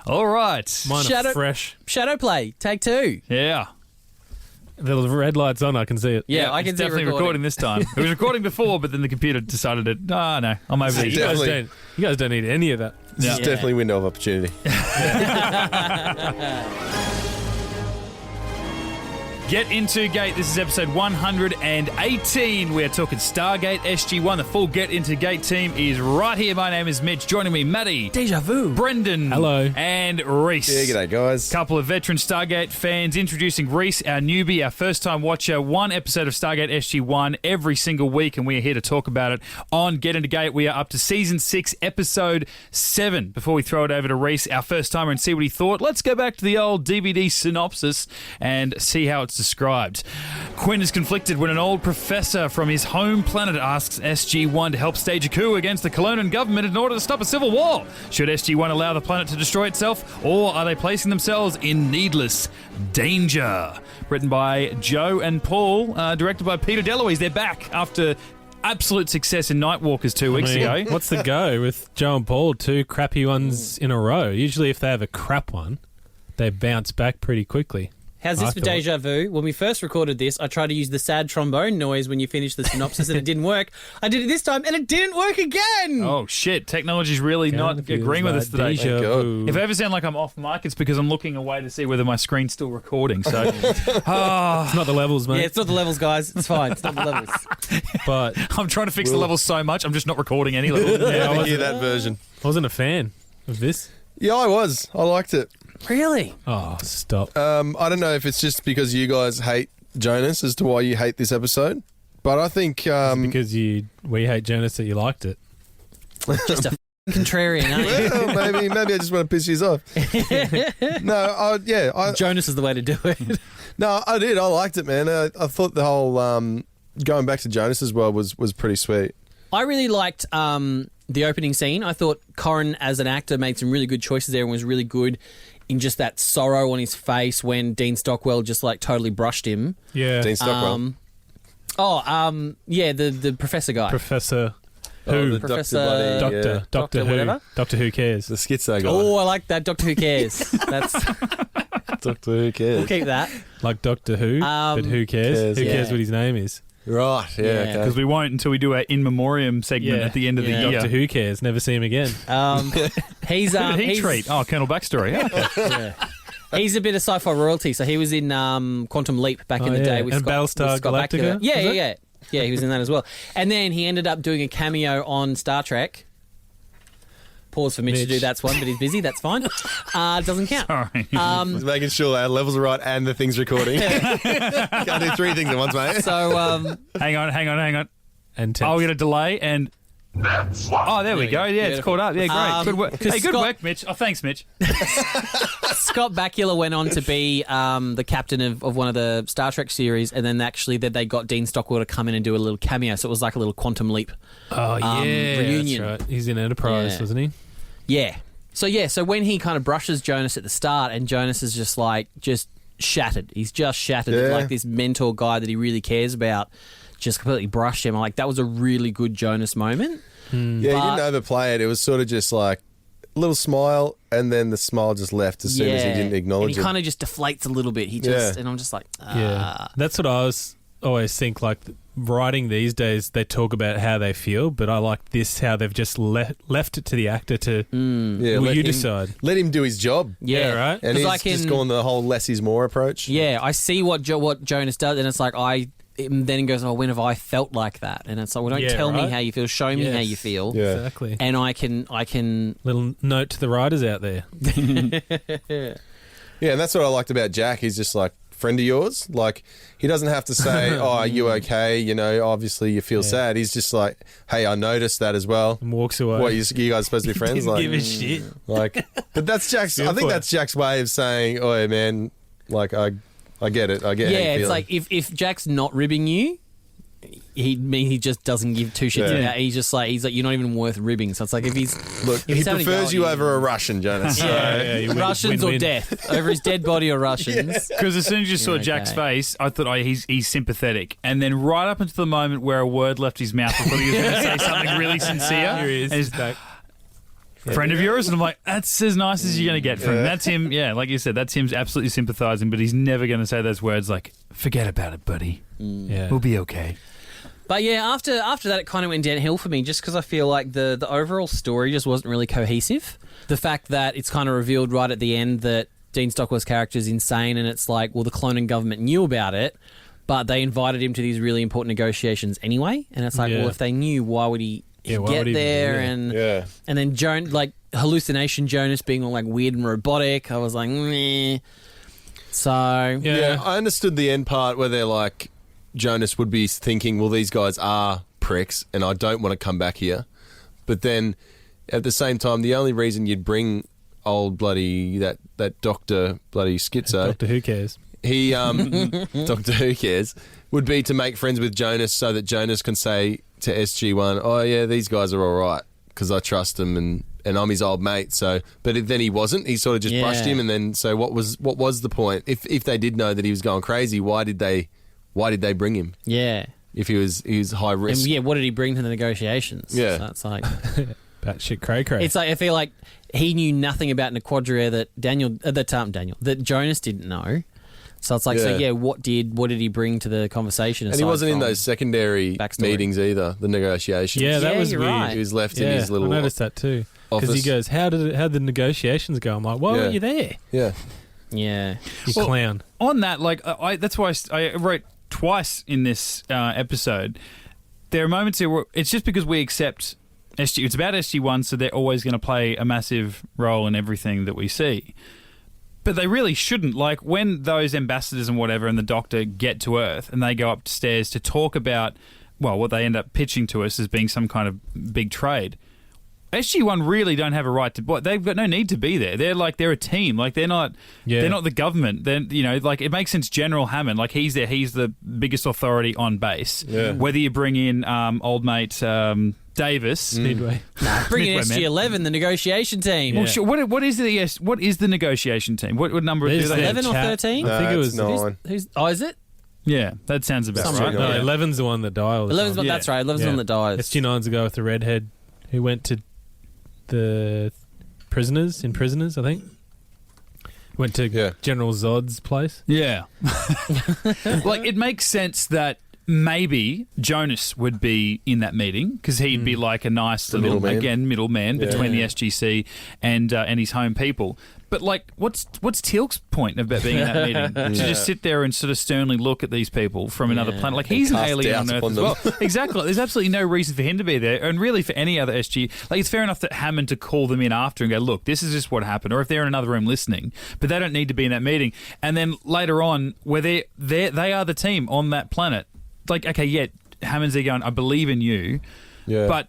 All right. Mine are fresh. Shadow play, take 2. Yeah. The red light's on, I can see it. Yeah, I can it's see it definitely recording this time. It was recording before, but then the computer decided it. Oh, no, I'm over these. You guys don't need any of that. This is definitely a window of opportunity. Get Into Gate. This is episode 118. We're talking Stargate SG-1. The full Get Into Gate team is right here. My name is Mitch. Joining me, Matty. Deja vu. Brendan. Hello. And Rhys. Yeah, g'day, guys. Couple of veteran Stargate fans. Introducing Rhys, our newbie, our first-time watcher. One episode of Stargate SG-1 every single week, and we are here to talk about it on Get Into Gate. We are up to Season 6, Episode 7. Before we throw it over to Rhys, our first-timer, and see what he thought, let's go back to the old DVD synopsis and see how it's described. Quinn is conflicted when an old professor from his home planet asks SG-1 to help stage a coup against the Colonan government in order to stop a civil war. Should SG-1 allow the planet to destroy itself, or are they placing themselves in needless danger? Written by Joe and Paul, directed by Peter DeLuise. They're back after absolute success in Nightwalkers 2 weeks ago. What's the go with Joe and Paul? 2 crappy ones in a row. Usually if they have a crap one, they bounce back pretty quickly. How's this for deja vu? When we first recorded this, I tried to use the sad trombone noise when you finish the synopsis and it didn't work. I did it this time and it didn't work again. Oh, shit. Technology's really not agreeing with us today. If I ever sound like I'm off mic, it's because I'm looking away to see whether my screen's still recording. So, It's not the levels, mate. Yeah, it's not the levels, guys. It's fine. It's not the levels. But I'm trying to fix the levels so much, I'm just not recording any levels. Yeah, I hear that version. I wasn't a fan of this. Yeah, I was. I liked it. Really? Oh, stop. I don't know if it's just because you guys hate Jonas as to why you hate this episode, but I think because we hate Jonas that you liked it. Just a contrarian, aren't you? well, maybe I just want to piss you off. Jonas is the way to do it. No, I did. I liked it, man. I thought the whole going back to Jonas's world was pretty sweet. I really liked the opening scene. I thought Corrin, as an actor, made some really good choices there and was really good in just that sorrow on his face when Dean Stockwell just like totally brushed him. Yeah. Dean Stockwell. The professor guy. Professor Oh, Who? the Professor- Doctor Who. whatever. Doctor Who cares? The schizo guy. Oh, I like that. Doctor Who cares. That's Doctor Who cares. we'll keep that. Like Doctor Who, but who cares? Who yeah. cares what his name is? Right, yeah, okay. Because we won't until we do our in memoriam segment at the end of the year. Doctor Who cares? Never see him again. He's Who did he treat? Oh, Colonel Backstory. Yeah. He's a bit of sci-fi royalty, so he was in Quantum Leap back in the day with And Battlestar Galactica? Yeah, he was in that as well. And then he ended up doing a cameo on Star Trek. Pause for Mitch to do that's one, but he's busy. That's fine. Doesn't count. Sorry. Just making sure our levels are right and the thing's recording. Can't do 3 things at once, mate. So, Hang on. And I'll get a delay and... Oh, there we go. Yeah, it's caught up. Yeah, great. Good work. Hey, good work, Mitch. Oh, thanks, Mitch. Scott Bakula went on to be the captain of one of the Star Trek series, and then actually they got Dean Stockwell to come in and do a little cameo, so it was like a little Quantum Leap reunion. That's right. He's in Enterprise, wasn't he? Yeah. So when he kind of brushes Jonas at the start, and Jonas is just shattered. He's just shattered. Yeah. Like this mentor guy that he really cares about just completely brushed him. I'm like, that was a really good Jonas moment. Yeah, he didn't overplay it. It was sort of just like a little smile, and then the smile just left as soon as he didn't acknowledge and he it. kind of just deflates a little bit. And I'm just like, Yeah. That's what I always think, like, writing these days, they talk about how they feel, but I like this, how they've just left it to the actor to, you decide. Let him do his job. Yeah, right. And he's just gone the whole less is more approach. Yeah, I see what Jonas does, and it's like then he goes, oh, when have I felt like that? And it's like, well, don't tell me how you feel. Show me how you feel. Yeah. Exactly. And I can. Little note to the writers out there. Yeah, and that's what I liked about Jack. He's just like, friend of yours. Like, he doesn't have to say, oh, are you okay? You know, obviously you feel sad. He's just like, hey, I noticed that as well. And walks away. What, you guys supposed to be friends? Didn't give a shit. Like, but that's Jack's, I think that's Jack's way of saying, oh, man, like, I get it. I get how you it's feel. like if Jack's not ribbing you, he just doesn't give 2 shits about. He's like you're not even worth ribbing. So it's like if he prefers you over a Russian, Jonas. Russians or death over his dead body or Russians. Because as soon as you saw Jack's face, I thought, he's sympathetic. And then right up until the moment where a word left his mouth, I thought he was going to say something really sincere. Here he is. And he's back. friend of yours? And I'm like, that's as nice as you're going to get from him. That's him, like you said, that's him absolutely sympathising, but he's never going to say those words like, forget about it, buddy. Yeah. We'll be okay. But yeah, after that, it kind of went downhill for me just because I feel like the overall story just wasn't really cohesive. The fact that it's kind of revealed right at the end that Dean Stockwell's character is insane, and it's like, well, the cloning government knew about it, but they invited him to these really important negotiations anyway. And it's like, well, if they knew, why would he get there? And then hallucination Jonas being all like weird and robotic. I was like, meh. So I understood the end part where they're like, Jonas would be thinking, well, these guys are pricks and I don't want to come back here. But then at the same time, the only reason you'd bring old bloody that Doctor bloody schizo, Doctor Who cares? He Doctor Who cares, would be to make friends with Jonas so that Jonas can say to SG-1, oh yeah, these guys are all right because I trust them and I'm his old mate. So, but then he wasn't. He sort of just brushed him, and then so what was the point? If they did know that he was going crazy, why did they bring him? Yeah. If he was high risk. And what did he bring to the negotiations? Yeah. So it's like batshit cray-cray. It's like I feel like he knew nothing about Nequadria that Jonas didn't know. So it's like, what did he bring to the conversation? And he wasn't in those secondary backstory meetings either, the negotiations. Yeah, that was you're weird. right. He was left in his little I noticed that too. Office. Because he goes, how the negotiations go? I'm like, why weren't you there? Yeah. Yeah. You clown. On that, like, that's why I wrote twice in this episode. There are moments here where it's just because we accept SG. It's about SG-1, so they're always going to play a massive role in everything that we see. But they really shouldn't. Like, when those ambassadors and whatever and the Doctor get to Earth and they go upstairs to talk about, well, what they end up pitching to us as being some kind of big trade, SG-1 really don't have a right to. They've got no need to be there. They're a team. Like, they're not the government. Then like, it makes sense. General Hammond, like, he's there. He's the biggest authority on base. Yeah. Whether you bring in old mate Davis, Midway. Bring in Midway, SG-11, the negotiation team. Well, sure. What is the negotiation team? What number There's do they have? 11 or 13? I think it was 9. Is it? Yeah, that sounds about Something right. like No, that. 11's the one that died. 11's one, that's right. 11's the one that dies. SG-9's the guy with the red head who went to the prisoners, I think. Went to General Zod's place. Yeah. Like, it makes sense that maybe Jonas would be in that meeting because he'd be like a nice little, middleman between the SGC and his home people. But, like, what's Teal'c's point about being in that meeting? To just sit there and sort of sternly look at these people from another planet. Like, he's an alien on Earth as well. Exactly. There's absolutely no reason for him to be there. And really for any other SG. Like, it's fair enough that Hammond to call them in after and go, look, this is just what happened. Or if they're in another room listening. But they don't need to be in that meeting. And then later on, where they are the team on that planet. Like, okay, Hammond's there going, I believe in you. Yeah. But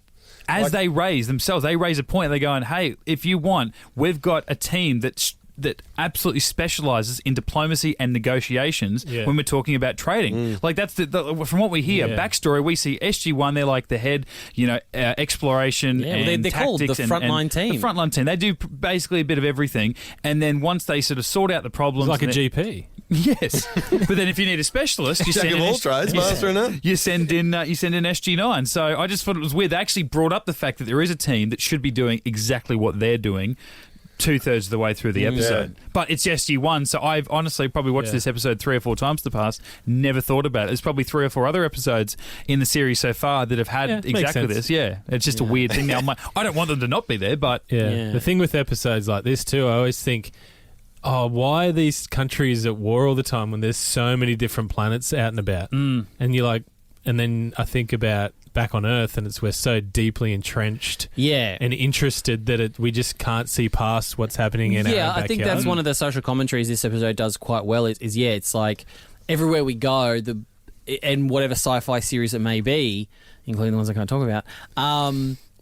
as they raise themselves, they raise a point. They're going, hey, if you want, we've got a team that absolutely specialises in diplomacy and negotiations when we're talking about trading. Like, that's from what we hear, backstory, we see SG-1, they're like the head, exploration and they're tactics. called the frontline team. The frontline team. They do basically a bit of everything. And then once they sort of sort out the problems... It's like a GP. Yes, but then if you need a specialist, you send in you send in SG-9. So I just thought it was weird. They actually brought up the fact that there is a team that should be doing exactly what they're doing 2/3 of the way through the episode. But it's SG-1, so I've honestly probably watched this episode 3 or 4 times to pass. Never thought about it. There's probably 3 or 4 other episodes in the series so far that have had exactly this. Yeah, it's just a weird thing. Now I'm like, I don't want them to not be there, but the thing with episodes like this too, I always think, oh, why are these countries at war all the time when there's so many different planets out and about? And you're like, and then I think about back on Earth, and we're so deeply entrenched and interested that we just can't see past what's happening in our own backyard. I think that's one of the social commentaries this episode does quite well. Is it's like everywhere we go, and whatever sci-fi series it may be, including the ones I can't talk about.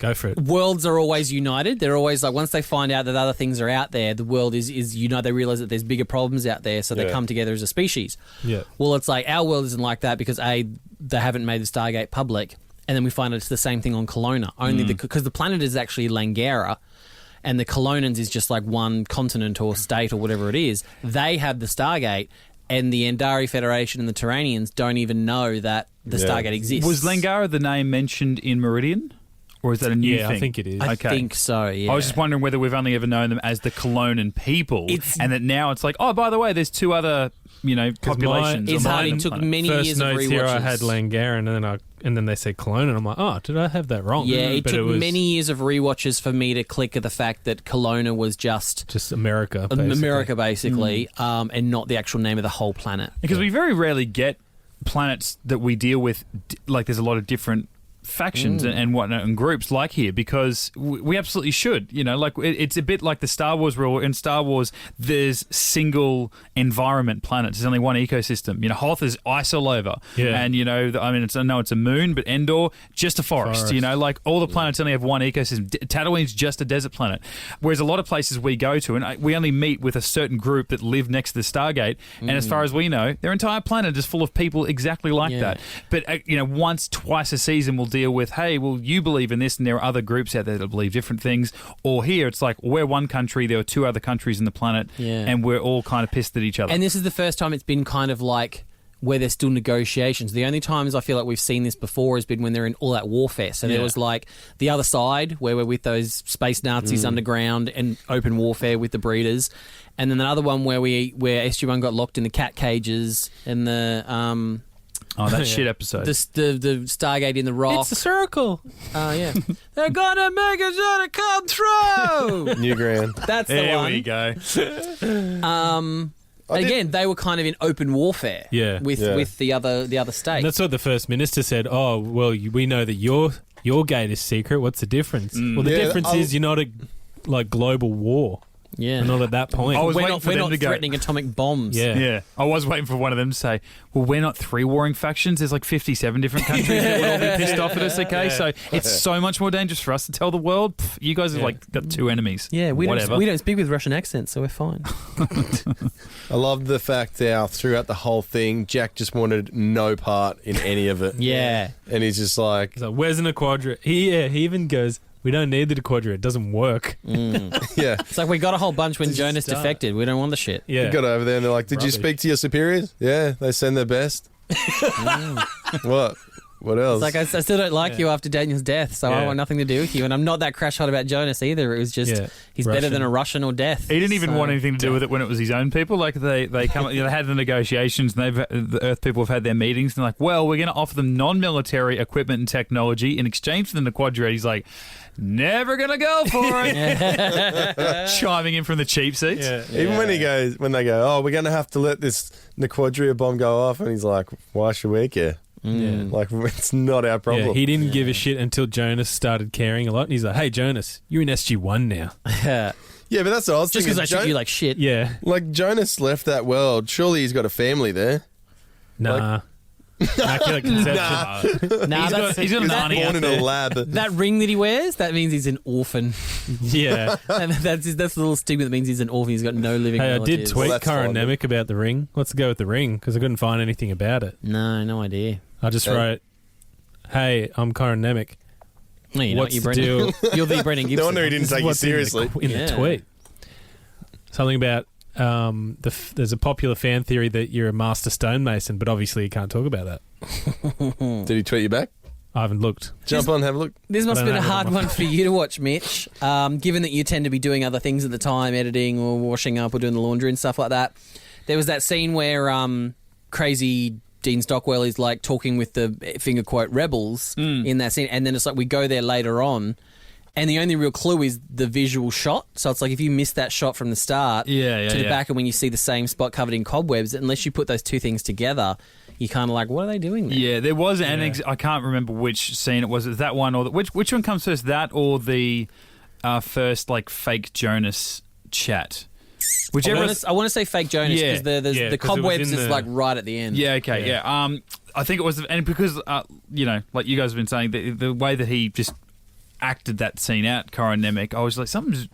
Go for it. Worlds are always united. They're always like, once they find out that other things are out there, the world is they realise that there's bigger problems out there, so they come together as a species. Yeah. Well, it's like our world isn't like that because they haven't made the Stargate public, and then we find out it's the same thing on Kelowna. Only because the planet is actually Langara, and the Kelownans is just like one continent or state or whatever it is. They have the Stargate, and the Andari Federation and the Terranians don't even know that the Stargate exists. Was Langara the name mentioned in Meridian? Or is that a new Yeah, thing? I think it is. I think so, yeah. I was just wondering whether we've only ever known them as the Colonan people, and that now it's like, oh, by the way, there's two other, populations. It's on hard. the It took planet. many First years of notes rewatches. here, I had Langaren, and then they said Cologne, and I'm like, oh, did I have that wrong? Yeah, it But took was many years of rewatches for me to click at the fact that Kelowna was just America, basically. America, basically, and not the actual name of the whole planet. Because we very rarely get planets that we deal with, like there's a lot of different factions and whatnot and groups like here, because we absolutely should. It's a bit like the Star Wars rule. In Star Wars, there's single environment planets. There's only one ecosystem. Hoth is ice all over. Yeah. And, I know it's a moon, but Endor, just a forest. Like all the planets only have one ecosystem. Tatooine's just a desert planet. Whereas a lot of places we go to, and we only meet with a certain group that live next to the Stargate, and as far as we know, their entire planet is full of people exactly like that. But, once, twice a season we'll deal with, hey, well, you believe in this, and there are other groups out there that believe different things. Or here, it's like, we're one country, there are two other countries in the planet, and we're all kind of pissed at each other. And this is the first time it's been kind of like where there's still negotiations. The only times I feel like we've seen this before has been when they're in all that warfare. So there was like the other side, where we're with those space Nazis underground and open warfare with the breeders. And then another one where SG-1 got locked in the cat cages and the... Oh, that shit episode. The Stargate in the rock. It's a circle. Yeah. They're gonna make us to come through. New ground. That's the there one. we go. Again, they were kind of in open warfare. With the other state. And that's what the First Minister said. Oh, well, we know that your gate is secret. What's the difference? Well, the difference is you're not a global war. Yeah. We're not at that point. I was we're waiting not, for we're them not to go. threatening atomic bombs. Yeah. I was waiting for one of them to say, well, we're not three warring factions. There's like 57 different countries that would all be pissed off at us, okay? So it's so much more dangerous for us to tell the world, you guys have got two enemies. Yeah, we Whatever. don't speak with Russian accents, so we're fine. I love the fact that throughout the whole thing, Jack just wanted no part in any of it. Yeah. And he's just like... He's like, where's an quadra? He even goes, we don't need the quadra. It doesn't work. Yeah. It's like we got a whole bunch when Jonas defected. We don't want the shit. Yeah. You got over there and they're like, did you Rubbish. speak to your superiors? Yeah, they send their best. What? What else? It's like I still don't like you after Daniel's death, so I Yeah. want nothing to do with you. And I'm not that crash hot about Jonas either. It was just he's better Russian. than a Russian or death. He didn't even So- want anything to do with it when it was his own people. Like they come, they had the negotiations, and the Earth people have had their meetings. And they're like, well, we're going to offer them non-military equipment and technology in exchange for the Quadra. He's like, never going to go for it. Chiming in from the cheap seats. Yeah. Even when they go, oh, we're going to have to let this Nequadria bomb go off, and he's like, why should we care? Yeah. Like, it's not our problem. Yeah, he didn't give a shit until Jonas started caring a lot. And he's like, hey, Jonas, you're in SG-1 now. Yeah, but that's what I was Just thinking. because I treat you like shit. Yeah. Like, Jonas left that world. Surely he's got a family there. Nah. Immaculate conception. Nah, He's got a nanny Born out in there. a lab. that ring that he wears, that means he's an orphan. Yeah. And that's the little stigma that means he's an orphan. He's got no living Hey, I relatives. did tweet that's Karen fine. Nemec about the ring. Let's go with the ring because I couldn't find anything about it. No idea. I just wrote, hey, I'm Karen Nemec. No, you know What's what, the Brendan. deal? You're the Brendan Gibson. No wonder he didn't This is take you what's in the seriously. in the Yeah. tweet. Something about there's a popular fan theory that you're a master stonemason, but obviously you can't talk about that. Did he tweet you back? I haven't looked. Jump on, have a look. This must I have been don't a have it hard on my one for you to watch, Mitch, given that you tend to be doing other things at the time, editing or washing up or doing the laundry and stuff like that. There was that scene where crazy Dean Stockwell is like talking with the finger quote rebels in that scene, and then it's like we go there later on, and the only real clue is the visual shot. So it's like if you miss that shot from the start to the back, and when you see the same spot covered in cobwebs, unless you put those two things together, you're kind of like, what are they doing there? Yeah, there was I can't remember which scene it was. That one or which one comes first? That or the first like fake Jonas chat? Whichever. I want to say fake Jonas Yeah. because the 'cause it was cobwebs in is the- like right at the end. Yeah. Okay. Yeah. I think it was, and because like you guys have been saying, the way that he just acted that scene out, Karen Nemec, I was like, something's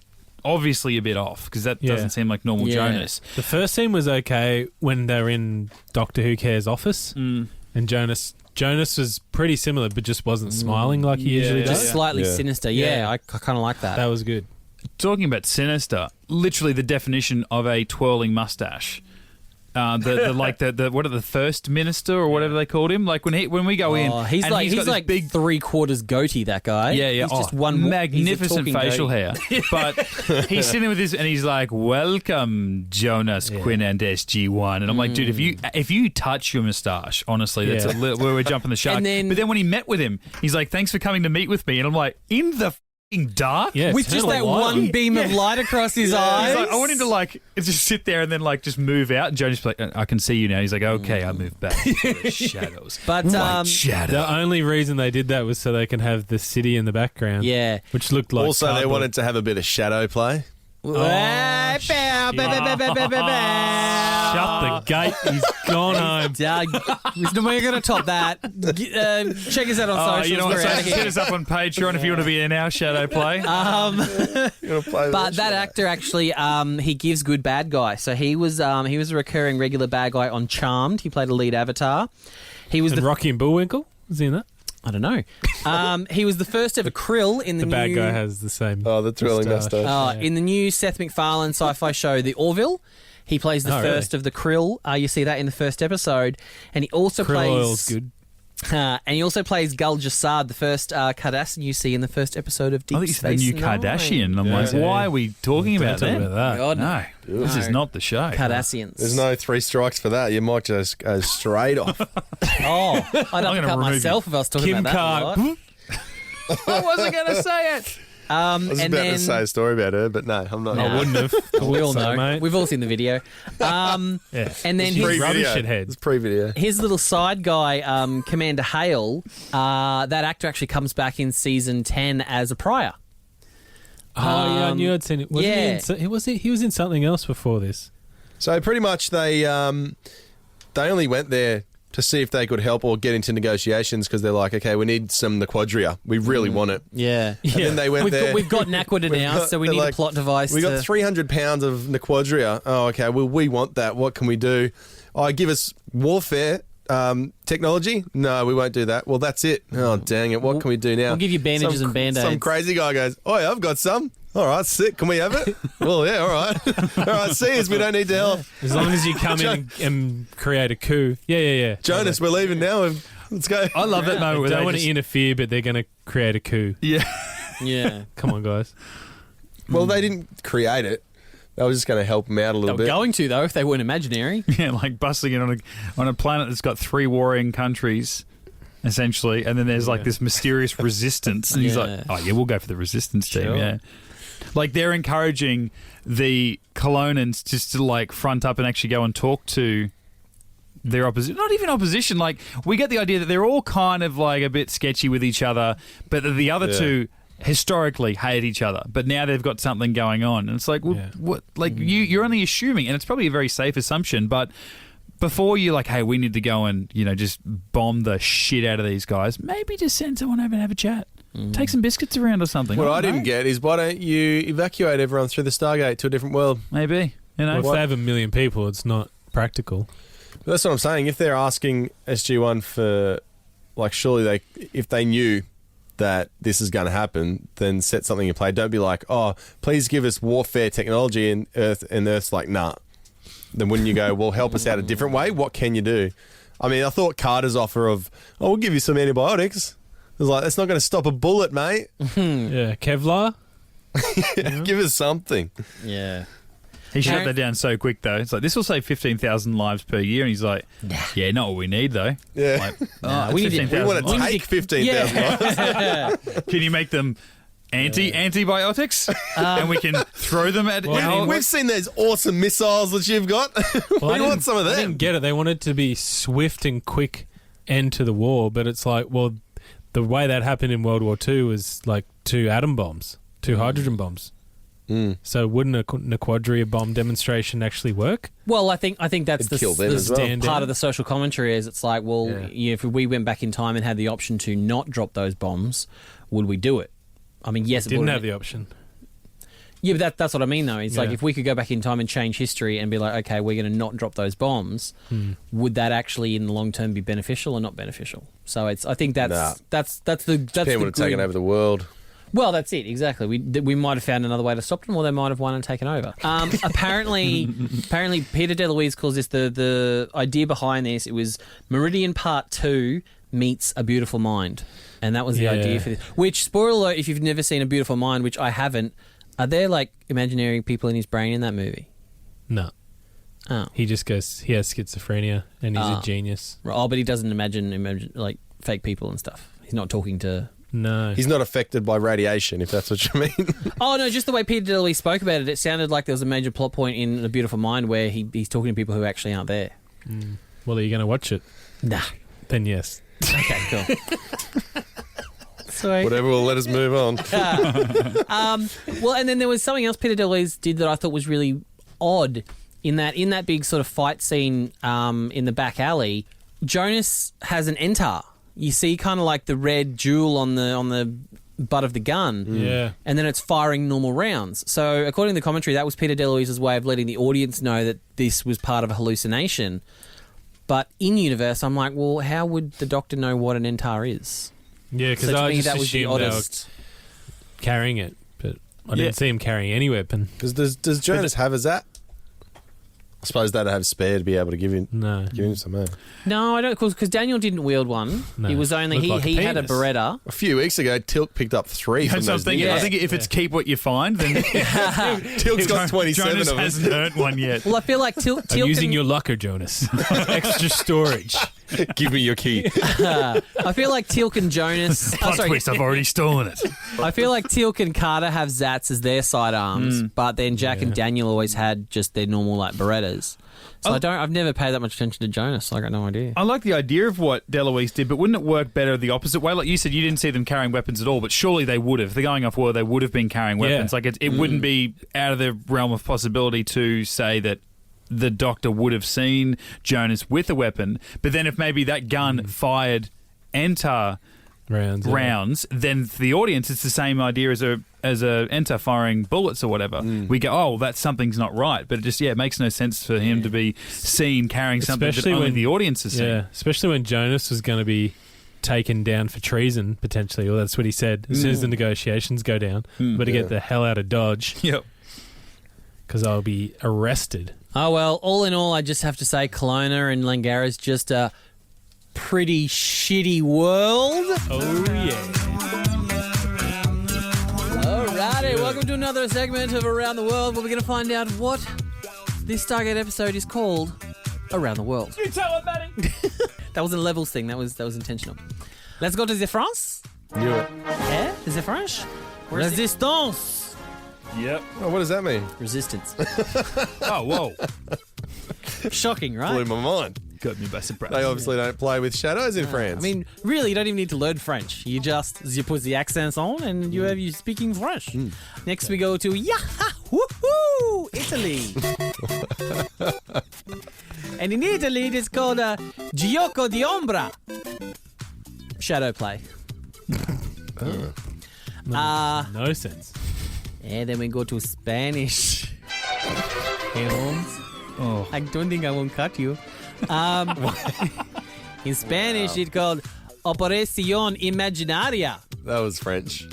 obviously a bit off because that doesn't seem like normal Yeah. Jonas. The first scene was okay when they're in Doctor Who Care's office, and Jonas was pretty similar, but just wasn't smiling like he usually Just does. slightly Yeah. sinister. Yeah, I kind of like that. That was good. Talking about sinister, literally the definition of a twirling mustache. the first minister or whatever they called him. Like when we go in, he's and like he's got this like big 3/4 goatee. That guy. Yeah, yeah. He's just one magnificent he's a talking facial goatee. hair. But he's sitting with this, and he's like, "Welcome, Jonas, Quinn, and SG1." And I'm like, dude, if you touch your moustache, honestly, that's a little, where we're jumping the shark. And then- but then when he met with him, he's like, "Thanks for coming to meet with me," and I'm like, in the dark. Yeah, With just that one beam of light across his eyes. He's like, I want him to like just sit there and then like just move out. And Jonas like, I can see you now. He's like, okay, I move back into the shadows. But White shadow. The only reason they did that was so they can have the city in the background. Yeah. Which looked like Also, they cardboard. wanted to have a bit of shadow play. Shut the gate. He's gone home. There's no way you're going to top that. Check us out on socials. You know what? We're So out of hit here. us up on Patreon if you want to be in our shadow play. But that actor actually, he gives good bad guy. So he was a recurring regular bad guy on Charmed. He played a lead avatar. He was And Rocky and Bullwinkle? Was he in that? I don't know. He was the first ever Krill in the The new... bad guy has the same. Oh, the thrilling moustache. In the new Seth MacFarlane sci-fi show, The Orville, he plays the first of the Krill. You see that in the first episode, and he also Krill plays. oil's good. And he also plays Gul Jassad, the first Cardassian you see in the first episode of Deep I think it's the Space new Nine. Kardashian. I'm like, Yeah. why are we talking Don't about talk that? about that. God, No, this is not the show. Cardassians. There's no 3 strikes for that. You might just go straight off. Oh, I'd gonna uppercut remove myself if I was talking Kim about that. Carr. a lot. I wasn't going to say it. I was And about then to say a story about her, but no, I'm not. Nah. I wouldn't have. we all So, know. mate. We've all seen the video. Yeah. And then It's his, rubbish Pre-video. shithead. It's pre-video. his little side guy, Commander Hale, that actor actually comes back in season 10 as a prior. Oh, yeah, I knew I'd seen it. Wasn't he he was in something else before this. So pretty much they only went there to see if they could help or get into negotiations because they're like, okay, we need some Nequadria. We really want it. Yeah. And then they went there. We've got Naquita now, so we they're need like, a plot device. We to... got 300 pounds of Nequadria. Oh, okay. Well, we want that. What can we do? Oh, give us warfare technology. No, we won't do that. Well, that's it. Oh, dang it. What can we do now? We'll give you bandages and Band-Aids. Some crazy guy goes, oh, yeah, I've got some. All right, sick. Can we have it? Well, yeah, all right. All right, see us. We don't need to help. As long as you come in and create a coup. Yeah. Jonas, we're leaving now. Let's go. I love that I moment where don't they want just, to interfere, but they're going to create a coup. yeah. Yeah. Come on, guys. Well, they didn't create it. They were just going to help them out a They little were bit. going to, though, if they weren't imaginary. Yeah, like busting in on a planet that's got 3 warring countries, essentially, and then there's like this mysterious resistance, and he's Yeah. like, "Oh yeah, we'll go for the resistance team." Sure. Yeah, like they're encouraging the Colonans just to like front up and actually go and talk to their opposition. Not even opposition. Like we get the idea that they're all kind of like a bit sketchy with each other, but that the other two historically hate each other, but now they've got something going on, and it's like, well, what? Like you're only assuming, and it's probably a very safe assumption, but before you're like, hey, we need to go and just bomb the shit out of these guys, maybe just send someone over and have a chat, take some biscuits around or something. What I don't didn't know. get is why don't you evacuate everyone through the Stargate to a different world? Maybe Well, if they have 1 million people, it's not practical. That's what I'm saying. If they're asking SG1 for, like, surely if they knew that this is going to happen, then set something in play. Don't be like, oh, please give us warfare technology, and Earth's like, nah. Then wouldn't you go, well, help us out a different way? What can you do? I mean, I thought Carter's offer of, oh, we'll give you some antibiotics. I was like, that's not going to stop a bullet, mate. Yeah, Kevlar. Give us something. Yeah. He shut that down so quick though. It's like this will save 15,000 lives per year, and he's like, yeah, not what we need though. Yeah. Like, we need to- We 15,000 want to lives. take 15,000 lives. Can you make them antibiotics, and we can throw them at? We've seen those awesome missiles that you've got. Well, we want some of I them. didn't get it. They wanted to be swift and quick end to the war, but it's like, well, the way that happened in World War II was like 2 atom bombs, 2 hydrogen bombs. So wouldn't a Nequadria bomb demonstration actually work? Well, I think that's It'd kill them as well. part down. of the social commentary is it's like, well, if we went back in time and had the option to not drop those bombs, would we do it? I mean, yes, it Didn't would. have the option. Yeah, but that's what I mean, though. It's like Yeah. if we could go back in time and change history and be like, okay, we're going to not drop those bombs, would that actually, in the long term, be beneficial or not beneficial? So I think that's Nah. the People would have taken grid. over the world. Well, that's it, exactly. We might have found another way to stop them, or they might have won and taken over. Apparently, Peter DeLuise calls this the idea behind this. It was Meridian Part 2 meets A Beautiful Mind. And that was the idea for this. Which, spoiler alert, if you've never seen A Beautiful Mind, which I haven't, are there like imaginary people in his brain in that movie? No. Oh. He just goes, he has schizophrenia and he's a genius. Oh, but he doesn't imagine like fake people and stuff. He's not talking to... No. He's not affected by radiation, if that's what you mean. Oh, no, just the way Peter DeLuise spoke about it, it sounded like there was a major plot point in A Beautiful Mind where he's talking to people who actually aren't there. Well, are you going to watch it? Nah. Then yes. Okay, cool. Sweet. Whatever will let us move on. Well, and then there was something else Peter DeLuise did that I thought was really odd in that big sort of fight scene in the back alley. Jonas has an Entar. You see kind of like the red jewel on the butt of the gun. Yeah. And then it's firing normal rounds. So according to the commentary, that was Peter DeLuise's way of letting the audience know that this was part of a hallucination. But in universe, I'm like, well, how would the Doctor know what an Entar is? Yeah, because So to I me, just that was the assumed they were oddest. carrying it, but I didn't see him carrying any weapon. Does Jonas have a Zat? I suppose that'd have spare to be able to give him some. No, I don't, because Daniel didn't wield one. No. He was only Looked like a he had a penis. Beretta. A few weeks ago, Tilk picked up 3 from That's what I was those thinking. things. I think if it's keep what you find, then Tilk's got 27 Jonas of them. hasn't earned one yet. Well, I feel like Tilk I'm using can, your locker, Jonas. Extra storage. Give me your key. I feel like Tilk and Jonas. Plot twist, I've already stolen it. I feel like Tilk and Carter have Zats as their sidearms, but then Jack and Daniel always had just their normal like Berettas. So I've never paid that much attention to Jonas, so I got no idea. I like the idea of what DeLuise did, but wouldn't it work better the opposite way? Like you said, you didn't see them carrying weapons at all, but surely they would have. If they're going off war, they would have been carrying weapons. Yeah. Like it wouldn't be out of the realm of possibility to say that the Doctor would have seen Jonas with a weapon, but then if maybe that gun fired Entar rounds, then for the audience it's the same idea as a Entar firing bullets or whatever. We go, oh, that something's not right, but it just it makes no sense for him to be seen carrying something Especially that only when the audience has seen. Yeah, especially when Jonas was going to be taken down for treason potentially. Well, that's what he said. As soon as the negotiations go down, better get the hell out of Dodge. Yep. Because I'll be arrested. Oh, well, all in all, I just have to say Kelowna and Langara is just a pretty shitty world. Oh yeah. Alrighty, welcome to another segment of Around the World where we're going to find out what this Stargate episode is called Around the World. You tell it, Matty. That wasn't a levels thing, that was intentional. Let's go to the France. Knew it. Yeah, is it French? Resistance. Yep. Oh, what does that mean? Resistance. Oh, whoa. Shocking, Blew right? my mind. Got me by surprise. They obviously don't play with shadows in France. I mean, really, you don't even need to learn French. You put the accents on and you speaking French. Next we go to woohoo, Italy. And in Italy, it's called Gioco di Ombra. Shadow play. No sense. And then we go to Spanish. Hey, Holmes. Oh. I don't think I won't cut you. In Spanish, it's called Operación Imaginaria. that was French.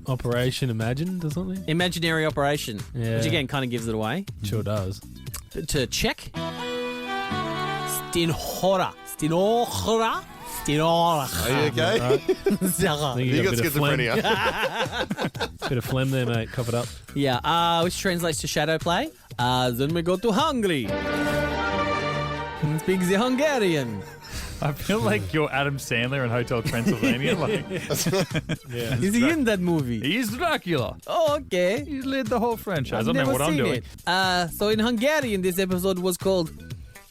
Operation Imagine, doesn't it? Imaginary operation. Yeah. Which again kind of gives it away. Sure does. To check. Stinhora. Are you okay? I think You got a bit of phlegm. schizophrenia. Bit of phlegm there, mate. Cough it up. Yeah, which translates to shadow play. Then we go to Hungary. Speaks the Hungarian. I feel like you're Adam Sandler in Hotel Transylvania. Like, Yeah. Is he in that movie? he's Dracula. Oh, okay. He led the whole franchise. I don't know Never what I'm seen doing. it. So in Hungarian, this episode was called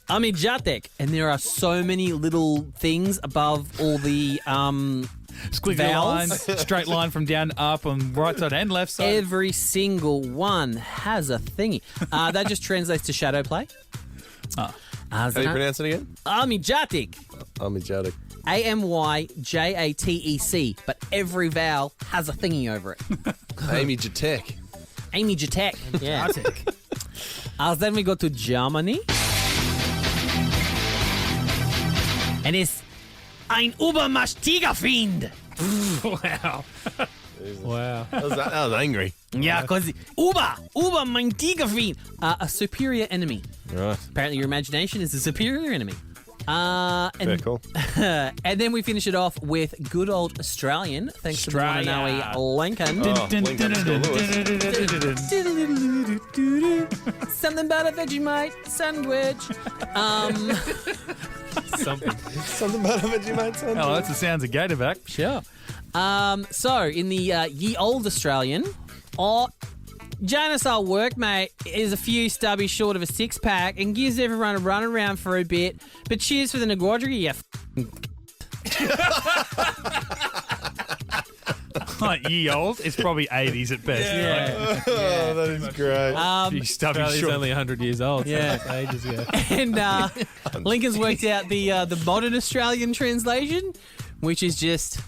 Amijatek, and there are so many little things above all the Squiggly vowels. line, straight line from down up on right side and left side. Every single one has a thingy. That just translates to shadow play. How do you pronounce it again? Amijatek. Amijadic. Amyjatec, but every vowel has a thingy over it. Amy Jatek. Amy Jatek. Yeah. Then we go to Germany. And it's ein Übermastigerfind. Wow. Wow. That was angry. Yeah, because Uber, mein Tigerfiend. A superior enemy. Right. Apparently your imagination is a superior enemy. Very cool. And then we finish it off with good old Australian, thanks to the one and only Lincoln. Something about a Vegemite sandwich. Something about a Vegemite sandwich. Oh, that's the sounds of Gatorback. Sure. So, in the ye old Australian, Jonas, our workmate, is a few stubbies short of a six-pack and gives everyone a run around for a bit, but cheers for the Naguadra, you Like ye old, it's probably 80s at best. Yeah. Oh, that is great. You stubby Australia's short. only 100 years old. Yeah. So that's ages ago. And Lincoln's worked out the modern Australian translation, which is just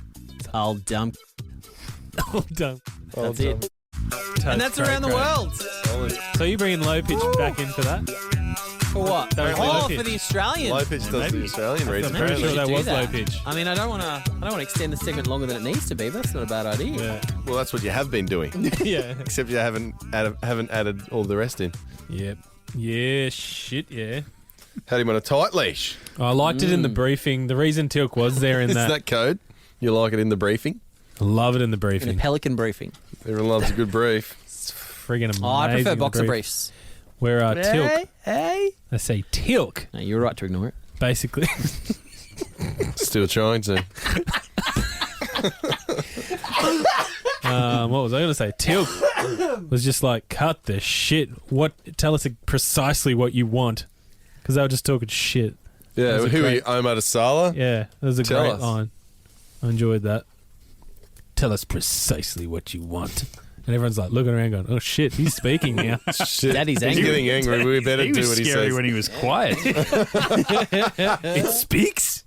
old dumb. All done. That's it. And that's around the world. So you bringing low pitch back in for that? For what? That was Oh, low for pitch. the Australian. Low pitch does the Australian reads. I'm pretty Maybe sure we that should do was low that. pitch. I mean, I don't want to extend the segment longer than it needs to be, but that's not a bad idea. Yeah. Well, that's what you have been doing. Yeah. Except you haven't added all the rest in. Yep. Yeah, shit, yeah. Had him on a tight leash. I liked it in the briefing. The reason Tilk was there in Is that. that code? You like it in the briefing? I love it in the In briefing. a Pelican briefing. Everyone loves a good brief. It's friggin' amazing. Oh, I prefer in the boxer brief. briefs. Where Tilk, Hey. I say Tilk, No, you're right to ignore it. basically. Still trying to. What was I going to say? Tilk was just like, cut the shit. Tell us precisely what you want. Because they were just talking shit. Yeah, was a who are you? great- Omar Sala? Yeah, that was a Tell great us. line. I enjoyed that. Tell us precisely what you want. And everyone's like looking around going, oh shit, he's speaking now. Shit. Daddy's He's angry. getting angry. We better He do was what he scary says. when he was quiet. It speaks.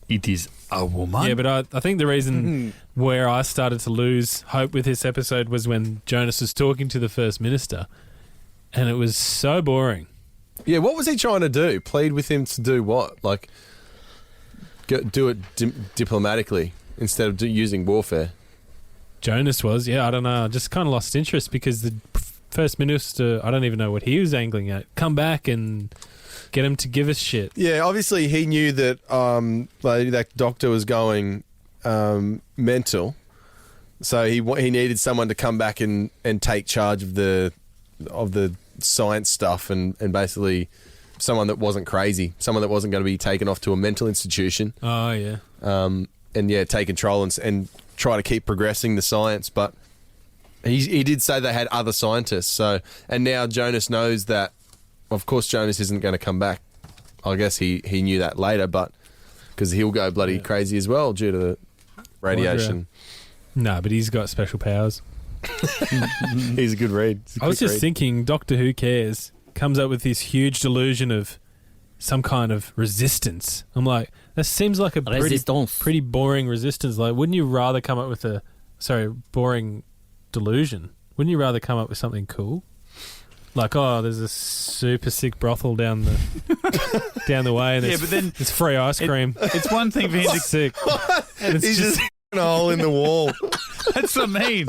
It is a woman. Yeah, but I think the reason where I started to lose hope with this episode was when Jonas was talking to the First Minister. And it was so boring. Yeah, what was he trying to do? Plead with him to do what? Like, do it diplomatically instead of using warfare. Jonas was, yeah, I don't know. I just kind of lost interest because the First Minister, I don't even know what he was angling at. Come back and get him to give us shit. Yeah, obviously he knew that that doctor was going mental, so he needed someone to come back and take charge of the science stuff and basically someone that wasn't crazy, someone that wasn't going to be taken off to a mental institution. Oh, yeah. And take control and try to keep progressing the science. But he did say they had other scientists. So, and now Jonas knows that. Of course, Jonas isn't going to come back. I guess he knew that later, but because he'll go bloody crazy as well due to the radiation. No, but he's got special powers. He's a good read. He's a I was quick just read. thinking, Doctor Who Cares comes up with this huge delusion of some kind of resistance. I'm like, that seems like a Resistance. pretty boring resistance. Like, wouldn't you rather come up with boring delusion? Wouldn't you rather come up with something cool? Like, oh, there's a super sick brothel down the way, and Yeah, but then it's free ice cream. it's one thing for him to sick. And it's He's just a hole in the wall That's what I mean.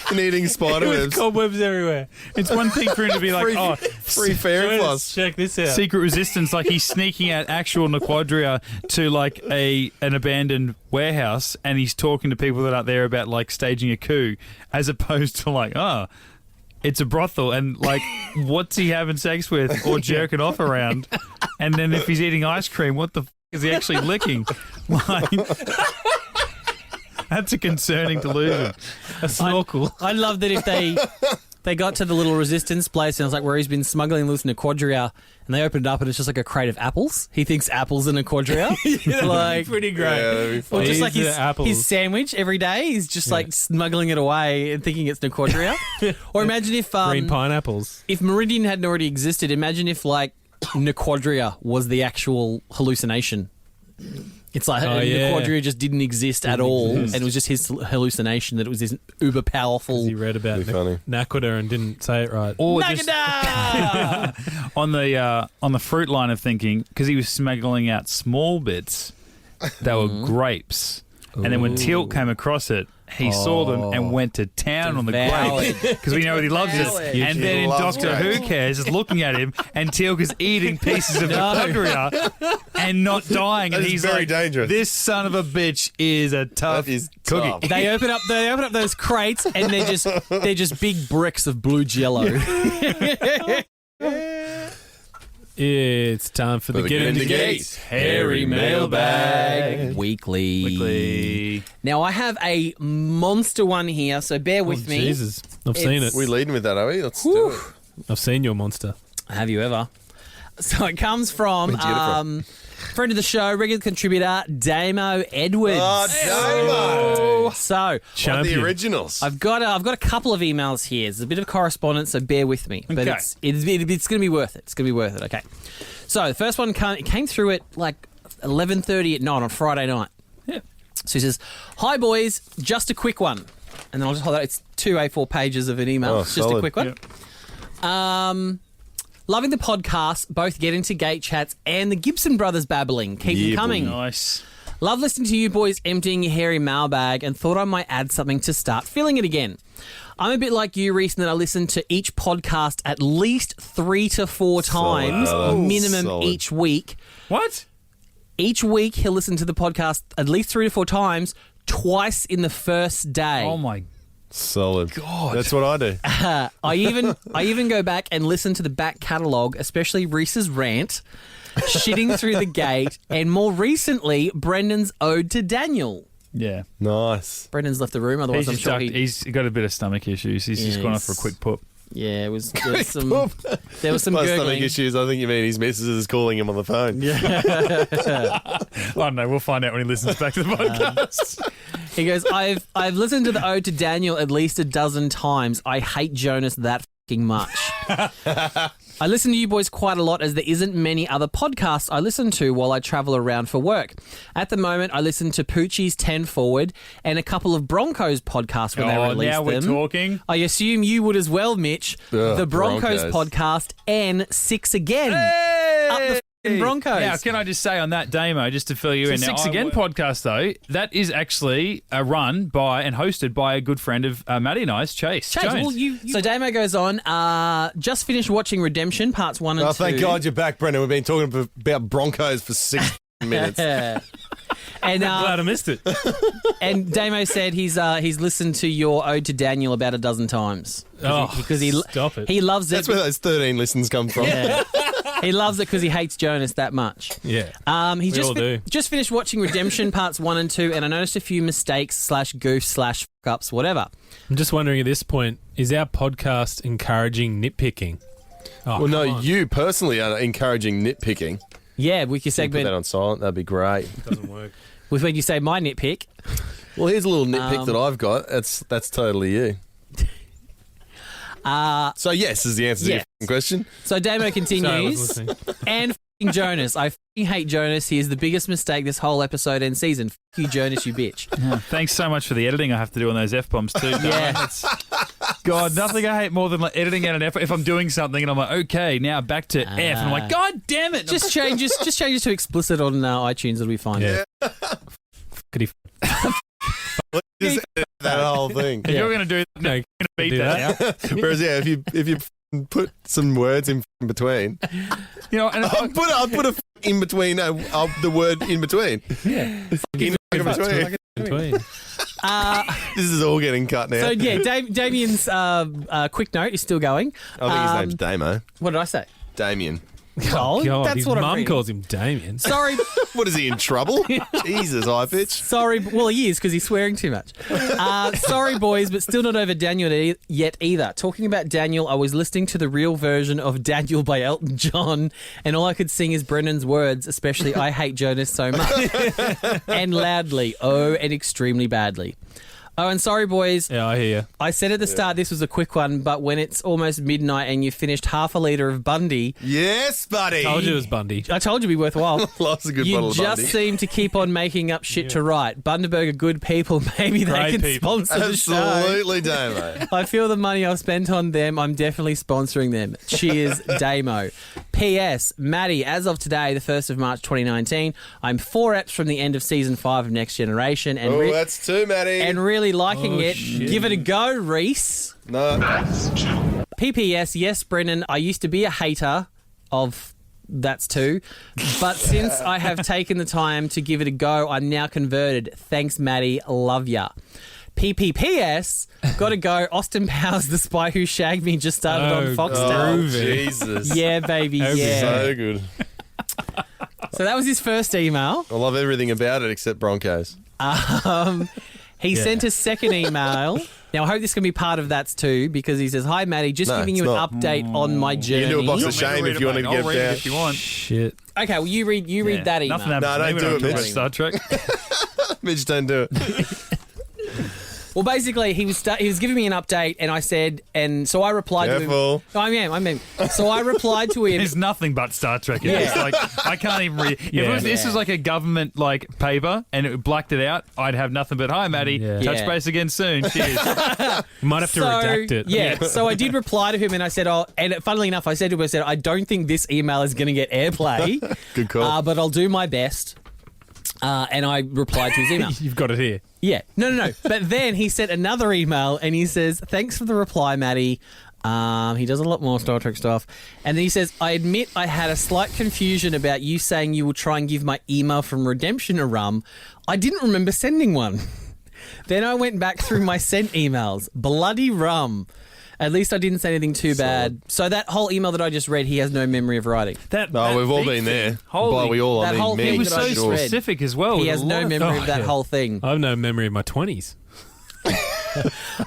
and eating spider with webs. cobwebs everywhere. It's one thing for him to be like, oh, Free fairy floss. Check this out. secret resistance, like he's sneaking out actual Naquadria to like an abandoned warehouse, and he's talking to people that aren't there about like staging a coup, as opposed to like, oh, it's a brothel, and like, what's he having sex with or jerking off around? And then if he's eating ice cream, what the is he actually licking? Like, that's a concerning delusion. A snorkel. I love that if they got to the little resistance place and it's like where he's been smuggling loose Naquadria and they opened it up and it's just like a crate of apples. He thinks apples are Naquadria. Like pretty great. Yeah, that'd be or funny. just like These are apples. his sandwich every day. He's just like smuggling it away and thinking it's Naquadria. Or imagine if Green pineapples. if Meridian hadn't already existed, imagine if like Naquadria was the actual hallucination. It's like Naquadria just didn't exist at all, and it was just his hallucination that it was this uber powerful. He read about Be funny. Naquadah and didn't say it right. Or just Nagada! on the fruit line of thinking, because he was smuggling out small bits that were grapes. And then when Tilt came across it, he saw them and went to town on the Devoured. grape because we know that he loves it. And then in loves Doctor grapes. Who Cares is looking at him, and Teal'c is eating pieces of mitochondria and not dying. And That is he's very like, dangerous. "This son of a bitch is a tough That is cookie." tough. They open up those crates, and they're just big bricks of blue Jello. It's time for the Get Into Geek. Hairy mailbag. Weekly. Now I have a monster one here, so bear with me. Jesus, I've seen it. We leading with that, are we? Let's do it. I've seen your monster. Have you ever? So it comes from Where'd you get it from? friend of the show, regular contributor, Damo Edwards. Oh, Damo. So One of the Champion. originals. I've got a couple of emails here. There's a bit of correspondence, so bear with me. But Okay. it's going to be worth it. It's going to be worth it. Okay. So the first one came through at like 11:30 at night on Friday night. Yeah. So he says, "Hi boys, just a quick one," and then I'll just hold that. It's 2 A4 pages of an email. Oh, It's just a solid. quick one. Loving the podcast, both Get Into Gate chats and the Gibson brothers babbling. Keep them Yeah, coming. Nice. Love listening to you boys emptying your hairy mailbag and thought I might add something to start filling it again. I'm a bit like you, Rhys, in that I listen to each podcast at least 3 to 4 times minimum Solid. each week. What? Each week he'll listen to the podcast at least 3 to 4 times, twice in the first day. Oh my Solid. God. That's what I do. I even go back and listen to the back catalogue, especially Rhys's rant, shitting through the gate, and more recently, Brendan's ode to Daniel. Yeah. Nice. Brendan's left the room, otherwise He's, I'm just sure ducked- he... he's got a bit of stomach issues. He's just Yeah, gone off for a he's- quick poop. Yeah, there was some By stomach gurgling. issues, I think you mean his missus is calling him on the phone. I don't know. We'll find out when he listens back to the podcast. He goes, I've listened to the ode to Daniel at least a dozen times. I hate Jonas that fucking much. I listen to you boys quite a lot as there isn't many other podcasts I listen to while I travel around for work. At the moment, I listen to Poochie's 10 Forward and a couple of Broncos podcasts when they Oh, release now we're them. talking. I assume you would as well, Mitch. Ugh, the Broncos, Broncos. podcast and 6 Again. Up the fucking Broncos. Now, can I just say on that demo, just to fill you in, So now, Six Again I- podcast, though, that is actually run by and hosted by a good friend of Maddie and I's, Chase. Chase, Jones. well, So Damo goes on, just finished watching Redemption, parts 1 and 2. Oh, thank God you're back, Brendan. We've been talking about Broncos for 6 minutes. And Glad I missed it. and Damo said he's listened to your ode to Daniel about a dozen times Oh, because he stop it. he loves it. That's where those 13 listens come from. Yeah. He loves it because he hates Jonas that much. Yeah. He We all do. just finished watching Redemption parts 1 and 2, and I noticed a few mistakes / goofs / fuck ups, whatever. I'm just wondering at this point, is our podcast encouraging nitpicking? Oh, Well, no, come on. you personally are encouraging nitpicking. Yeah, wiki Put that segment on silent. That'd be great. It doesn't work. with when you say my nitpick. Well, here's a little nitpick that I've got. That's totally you. So yes is the answer to Yes. your f***ing question. So Damo Sorry, I wasn't continues. listening. And f***ing Jonas. I f***ing hate Jonas. He is the biggest mistake this whole episode and season. F*** you, Jonas, you bitch. Thanks so much for the editing I have to do on those F-bombs, too. Yeah. God, nothing I hate more than like editing out an F if I'm doing something and I'm like, okay, now back to F. And I'm like, God damn it. Just changes to explicit on iTunes. It'll be fine. Yeah. Could he Just that whole thing. If you're going to do that, No, I'm going to beat do that, that. now. Whereas if you put some words in between, You know, and I'll put a in between the word in between. yeah. In between. between? This is all getting cut now. So yeah, Damien's quick note is still going. I think his name's Damo. What did I say? Damien. Oh, God, that's his what I'm mum reading. calls him Damien. Sorry, What is he in trouble? Jesus, high pitch. sorry. Well, he is because he's swearing too much. Sorry, boys, but still not over Daniel yet either. Talking about Daniel, I was listening to the real version of Daniel by Elton John, and all I could sing is Brendan's words, especially "I hate Jonas so much," and loudly, and extremely badly. Oh, and sorry, boys. Yeah, I hear you. I said at the start this was a quick one, but when it's almost midnight and you finished half a litre of Bundy, Yes, buddy. Told you it was Bundy. I told you it'd be worthwhile. Loves a good You bottle of just Bundy. seem to keep on making up shit to write. Bundaberg are good people. Maybe they Great can people. sponsor the show. Absolutely, Damo. I feel the money I've spent on them, I'm definitely sponsoring them. Cheers, Damo. P.S. Maddie, as of today, the 1st of March 2019, I'm 4 eps from the end of Season 5 of Next Generation. And that's 2, Maddie. And really liking it. shit. Give it a go, Rhys. No. PPS, yes, Brennan, I used to be a hater of That's 2, but since I have taken the time to give it a go, I'm now converted. Thanks, Maddie. Love ya. PPPS, gotta go. Austin Powers, The Spy Who Shagged Me, just started on Foxtel. Oh, Jesus. Yeah, baby, yeah. So good. So that was his first email. I love everything about it except Broncos. He sent a second email. Now, I hope this can be part of That's 2, because he says, hi, Maddie, just giving you an update on my journey. You can do a box You of want me to shame read if it, you want to mate? get I'll read down. it if you want. Shit. Okay, well, you read that email. Nothing happens No, to me don't when do I it, talk about Mitch. Star Trek. Mitch, don't do it. Well, basically, he was giving me an update, and I said, and so I replied Careful. to him. I mean, so I replied to him. There's nothing but Star Trek in this. Like, I can't even read. If this was like a government like paper and it blacked it out, I'd have nothing but, hi, Maddie. Yeah. Touch Yeah. base again soon. Cheers. You might have to redact it. Yeah, so I did reply to him, and I said, and funnily enough, I said to him, I don't think this email is going to get airplay. Good call. But I'll do my best. And I replied to his email. You've got it here. Yeah. No. But then he sent another email and he says, thanks for the reply, Maddie. He does a lot more Star Trek stuff. And then he says, I admit I had a slight confusion about you saying you will try and give my email from Redemption a rum. I didn't remember sending one. Then I went back through my sent emails. Bloody rum. At least I didn't say anything too bad. So that whole email that I just read, he has no memory of writing. That We've all big been there. thing. Holy, By we all, that I mean whole me. thing It was that so I just read. specific as well. He with has a no lot of- memory of that yeah. whole thing. I have no memory of my 20s.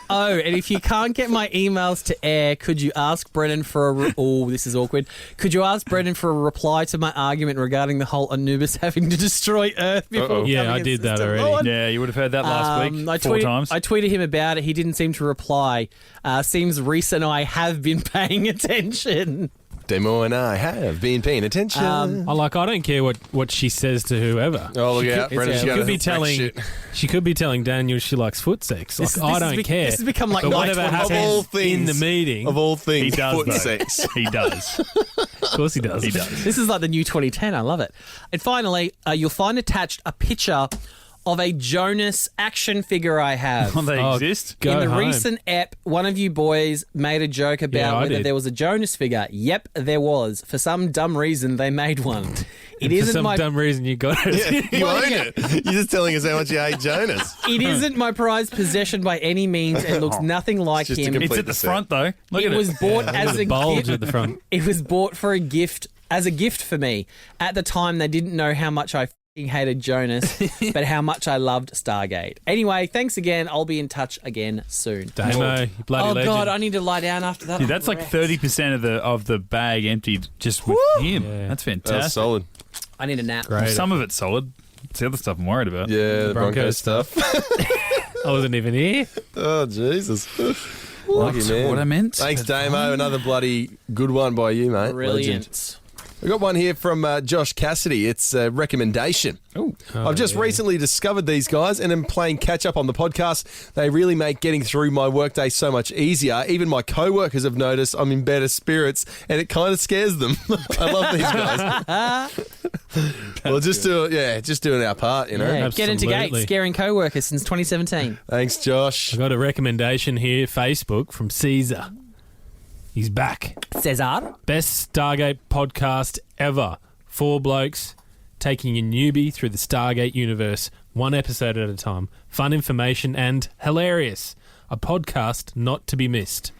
Oh, and if you can't get my emails to air, could you ask Brennan for a... Oh, this is awkward. Could you ask Brennan for a reply to my argument regarding the whole Anubis having to destroy Earth before Yeah, becoming I a did that system already. lord? Yeah, you would have heard that last week I four times. tweeted him about it. He didn't seem to reply. Seems Rhys and I have been paying attention. Demo and I have been paying attention. I don't care what she says to whoever. oh, look out. could- Brendan's she got She a could be freak telling. shit. She could be telling Daniel she likes foot sex. Like, This I has don't be- care. this has become like but night whatever 24. happens Of all things. in the meeting, Of all things, He does, foot though. sex. He does. of course he does. He does. This is like the new 2010. I love it. And finally, you'll find attached a picture of a Jonas action figure I have. They Oh, exist. Go In the home. recent ep, one of you boys made a joke Yeah, about I whether did. there was a Jonas figure. Yep, there was. For some dumb reason, they made one. It For isn't some my dumb reason you got it. You own it. You're just telling us how much you hate Jonas. it isn't my prized possession by any means, and looks nothing like just a him. complete- It's at the set. front though. Look It at was it. bought There's as a a bulge gift. at the front. It was bought for a gift as a gift for me. At the time, they didn't know how much I f***ing hated Jonas, but how much I loved Stargate. Anyway, thanks again. I'll be in touch again soon. Damo, you bloody Oh legend. God, I need to lie down after that. Dude, that's like 30% of the bag emptied just with him. Yeah. That's That's fantastic. solid. I need a nap. Great. Some of it's solid. It's the other stuff I'm worried about. Yeah, the Broncos Broncos stuff. I wasn't even here. Oh, Jesus. Lucky man. What I meant. Thanks, Damo. Another bloody good one by you, mate. Legend. Brilliant. We got one here from Josh Cassidy. It's a recommendation. I've just recently discovered these guys and am playing catch up on the podcast. They really make getting through my workday so much easier. Even my co-workers have noticed I'm in better spirits and it kind of scares them. I love these guys. Well, just doing our part, you know. Yeah, Get Into Geek, Absolutely. scaring co-workers since 2017. Thanks, Josh. I got a recommendation here, Facebook, from Caesar. He's back. Cesar. Best Stargate podcast ever. 4 blokes taking a newbie through the Stargate universe, 1 episode at a time. Fun information and hilarious. A podcast not to be missed.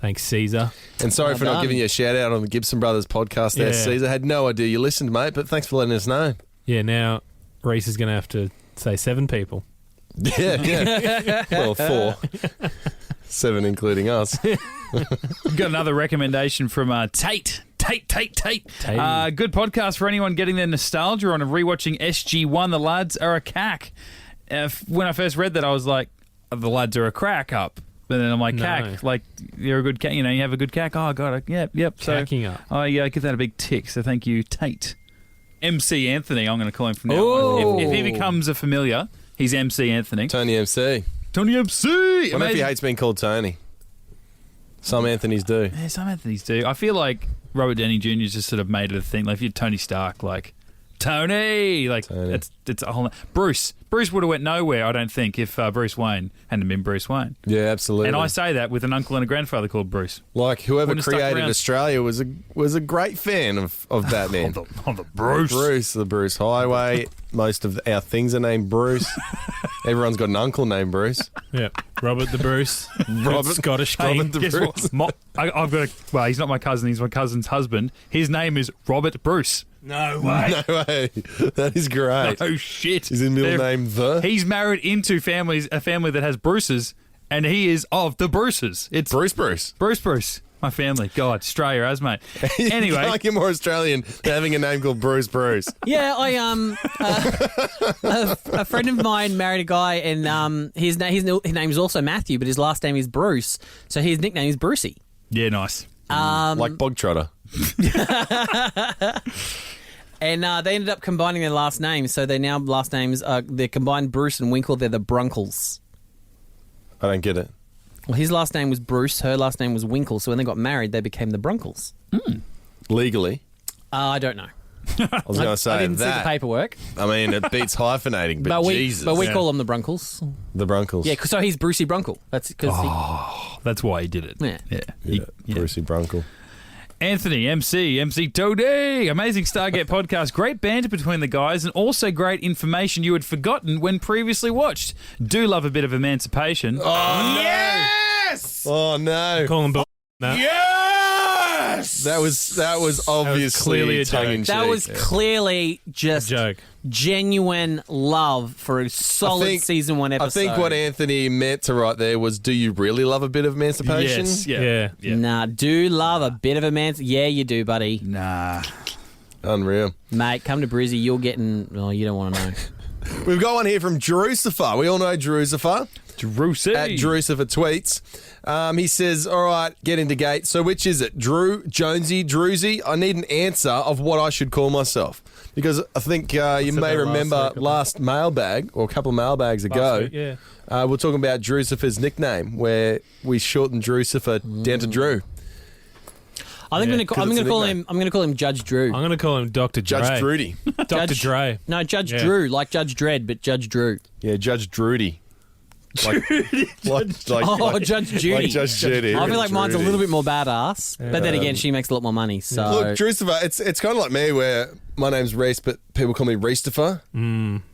Thanks, Caesar. And sorry Well for not done. giving you a shout out on the Gibson Brothers podcast there, Yeah. Caesar. Had no idea you listened, mate, but thanks for letting us know. Yeah, now Rhys is going to have to say 7 people. Yeah. Well, 4. 7 including us. We've got another recommendation from Tate. Tate. Tate. Good podcast for anyone getting their nostalgia on and rewatching SG1. The lads are a cack. When I first read that, I was like, the lads are a crack up. But then I'm like, No. cack, like you're a good cack. You know, you have a good cack. Oh god, yep. So Cacking up. I give that a big tick. So thank you, Tate. MC Anthony, I'm going to call him from now Ooh. on. If he becomes a familiar, he's MC Anthony. Tony MC. Tony MC. I wonder if he Amazing. hates being called Tony. Some Anthonys do. Yeah, some Anthony's do. I feel like Robert Downey Jr.'s just sort of made it a thing. Like if you're Tony Stark, like Tony, like Tony. it's a whole. Bruce would have went nowhere, I don't think, if Bruce Wayne hadn't been Bruce Wayne. Yeah, absolutely. And I say that with an uncle and a grandfather called Bruce. Like whoever Wouldn't have stuck created around. Australia was a great fan of Batman. On the Bruce. The Bruce Highway. Most of our things are named Bruce. Everyone's got an uncle named Bruce. Yeah. Robert the Bruce. Robert Scottish Hey, King. guess what? I've got well, he's not my cousin. He's my cousin's husband. His name is Robert Bruce. No way. No way. That is great. Oh shit! Is his middle name The? He's married into a family that has Bruces, and he is of the Bruces. It's Bruce. Bruce. My family. God, Australia, as mate. You Anyway, can't get more Australian than having a name called Bruce. Yeah, a friend of mine married a guy, and his name is also Matthew, but his last name is Bruce, so his nickname is Brucey. yeah, nice. Like Bog Trotter. And they ended up combining their last names, so they now last names they're combined Bruce and Winkle. They're the Brunkles. I don't get it. Well, his last name was Bruce, her last name was Winkle, so when they got married, they became the Brunkles. Legally, I don't know. I was going to say I didn't see the that. paperwork, I mean, it beats hyphenating, but we Jesus. call them the Brunkles. The Brunkles. Yeah, so he's Brucey Brunkle. That's because That's why he did it. Yeah. Yeah. Brucey Brunkle. Anthony, MC Toady. Amazing Stargate podcast. Great banter between the guys and also great information you had forgotten when previously watched. Do love a bit of emancipation. Oh, no. Yes! Oh, no. Call him no. Yes! That was obviously clearly a joke. tongue-in-cheek. that was clearly just Joke. genuine love for a solid season 1 episode. I think what Anthony meant to write there was, do you really love a bit of emancipation? Yes. Yeah. Nah, do love a bit of a man. Yeah, you do, buddy. Nah. Unreal. Mate, come to Brizzy. You're getting... Oh, you don't want to know. We've got one here from Jerusalem. We all know Jerusalem. Drusy. At Jerusalem tweets. He says, all right, get into gate. So which is it? Drew, Jonesy, Druzy? I need an answer of what I should call myself. Because I think you may remember last mailbag, or a couple of mailbags ago, Week, yeah. we're talking about Drucifer's nickname, where we shortened Drucifer down to Drew. I think Yeah, I'm going to call him. I'm going to call him Judge Drew. I'm going to call him Dr. Dre. Judge Drudy. Dr. Dre. No, Judge Yeah. Drew, like Judge Dredd, but Judge Drew. Yeah, Judge Drudy. Like Judge Judy. Like Judge Judy. I feel like mine's a Drudy. little bit more badass, but then again, she makes a lot more money. So Look, Drucifer, it's kind of like me, where my name's Rhys, but people call me Rhys-tifer.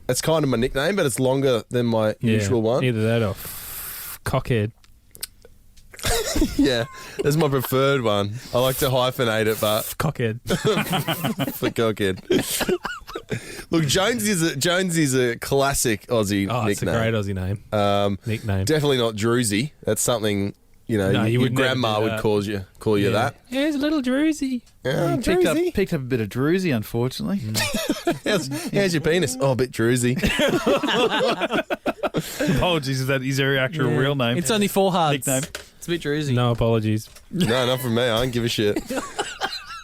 It's kind of my nickname, but it's longer than my usual one. Either that or cockhead. Yeah, that's my preferred one. I like to hyphenate it, but Cockhead. for cockhead. Look, Jones is a classic Aussie Oh, it's a nickname. great Aussie name. Nickname. Definitely not Druzy. That's something No, you your would never grandma do would that. call you that. Here's a little Druzy. Yeah, Picked up Druzy. a bit of Druzy, unfortunately. How's your penis? Oh, a bit Druzy. Apologies if that is your actual real name. it's only 4 hearts. Nickname. It's a bit Druzy. No apologies. No, not from me. I don't give a shit.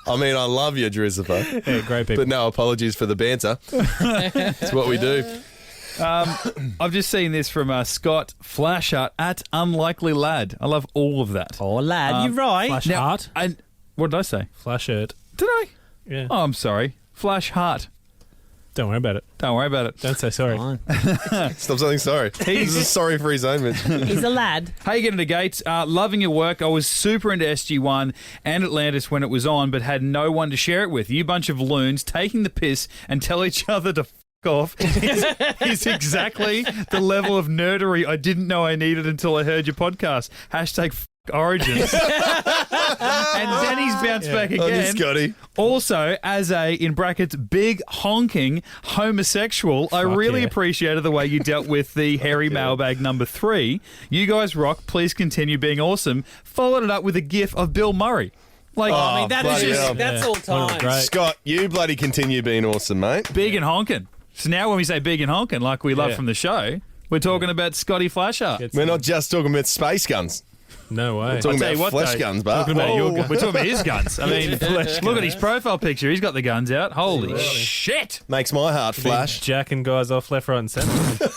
I mean, I love you, Drucifer, Yeah, great people. but no apologies for the banter. It's what we do. I've just seen this from Scott Flashart at Unlikely Lad. I love all of that. Oh, lad, you're right. Flash Now, Heart. what did I say? Flash Shirt. Did I? Yeah. Oh, I'm sorry. Flash Heart. Don't worry about it. Don't worry about it. Don't say sorry. Fine. Stop saying sorry. This is sorry for his own mention. He's a lad. Hey, Get Into Gates. Loving your work. I was super into SG1 and Atlantis when it was on, but had no one to share it with. You bunch of loons taking the piss and tell each other to f*** off is exactly the level of nerdery I didn't know I needed until I heard your podcast. Hashtag f*** Origins. And then he's bounced back Oh, this again. Scotty. Also, as a, in brackets, big honking homosexual, I really yeah. appreciated the way you dealt with the hairy mailbag number 3. You guys rock. Please continue being awesome. Followed it up with a gif of Bill Murray. Like, I mean, that's bloody just hell. that's Yeah. all One of the time. great- Scott, you bloody continue being awesome, mate. big and honking. So now when we say big and honking, like we love Yeah. from the show, we're talking about Scotty Flashart. Gets- We're not just talking about space guns. No way. We're talking tell you about what, flesh though, guns, but talking about your gun. We're talking about his guns. I mean, look at his profile picture. He's got the guns out. Holy shit. makes my heart flash. Jacking guys off left, right, and centre.